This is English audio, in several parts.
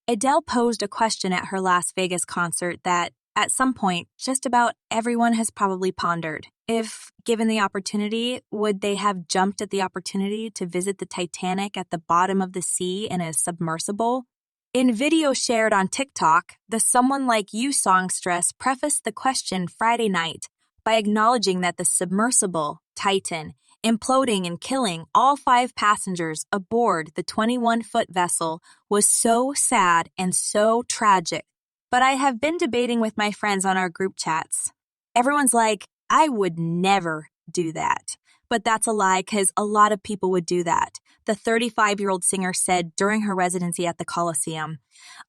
Adele posed a question at her Las Vegas concert that, at some point, just about everyone has probably pondered. If given the opportunity, would they have jumped at the opportunity to visit the Titanic at the bottom of the sea in a submersible? In video shared on TikTok, the Someone Like You songstress prefaced the question Friday night by acknowledging that the submersible, Titan, imploding and killing all 5 passengers aboard the 21-foot vessel was so sad and so tragic. But I have been debating with my friends on our group chats. Everyone's like, I would never do that. But that's a lie because a lot of people would do that. The 35-year-old singer said during her residency at the Coliseum,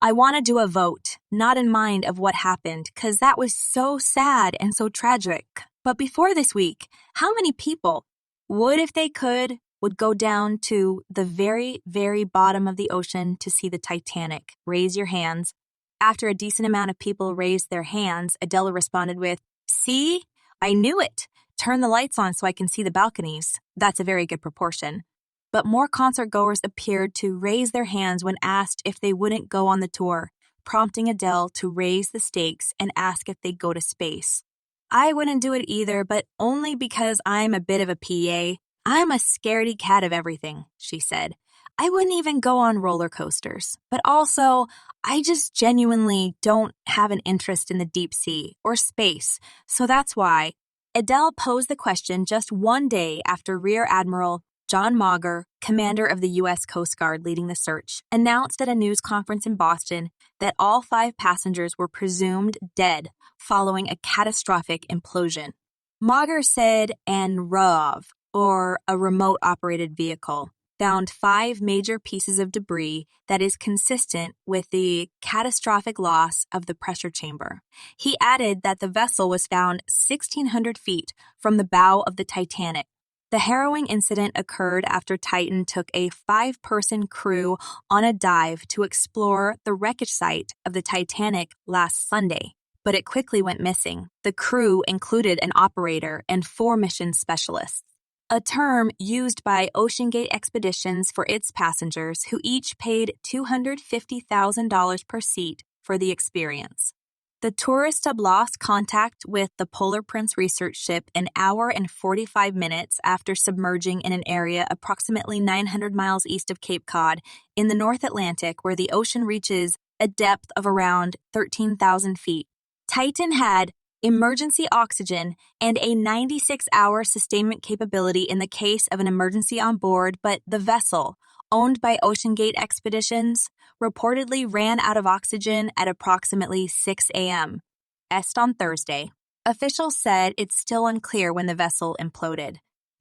I want to do a vote, not in mind of what happened, because that was so sad and so tragic. But before this week, how many people would, if they could, would go down to the very, very bottom of the ocean to see the Titanic? Raise your hands. After a decent amount of people raised their hands, Adele responded with, See? I knew it. Turn the lights on so I can see the balconies. That's a very good proportion. But more concert goers appeared to raise their hands when asked if they wouldn't go on the tour, prompting Adele to raise the stakes and ask if they'd go to space. I wouldn't do it either, but only because I'm a bit of a PA. I'm a scaredy cat of everything, she said. I wouldn't even go on roller coasters. But also, I just genuinely don't have an interest in the deep sea or space. So that's why Adele posed the question just one day after Rear Admiral John Mauger, commander of the U.S. Coast Guard leading the search, announced at a news conference in Boston that all 5 passengers were presumed dead following a catastrophic implosion. Mauger said an ROV, or a remote-operated vehicle, found 5 major pieces of debris that is consistent with the catastrophic loss of the pressure chamber. He added that the vessel was found 1,600 feet from the bow of the Titanic. The harrowing incident occurred after Titan took a 5-person crew on a dive to explore the wreckage site of the Titanic last Sunday, but it quickly went missing. The crew included an operator and 4 mission specialists, a term used by OceanGate Expeditions for its passengers who each paid $250,000 per seat for the experience. The tourists had lost contact with the Polar Prince research ship an hour and 45 minutes after submerging in an area approximately 900 miles east of Cape Cod in the North Atlantic, where the ocean reaches a depth of around 13,000 feet. Titan had emergency oxygen and a 96-hour sustainment capability in the case of an emergency on board, but the vessel, owned by OceanGate Expeditions, reportedly ran out of oxygen at approximately 6 a.m. on Thursday. Officials said it's still unclear when the vessel imploded.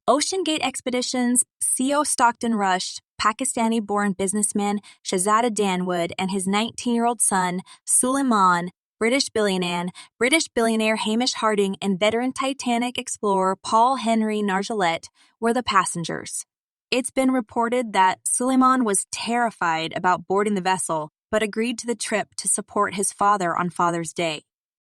OceanGate Expeditions' CEO Stockton Rush, Pakistani-born businessman Shahzada Danwood, and his 19-year-old son, Suleiman, British billionaire Hamish Harding, and veteran Titanic explorer Paul Henry Nargeolet were the passengers. It's been reported that Suleiman was terrified about boarding the vessel, but agreed to the trip to support his father on Father's Day.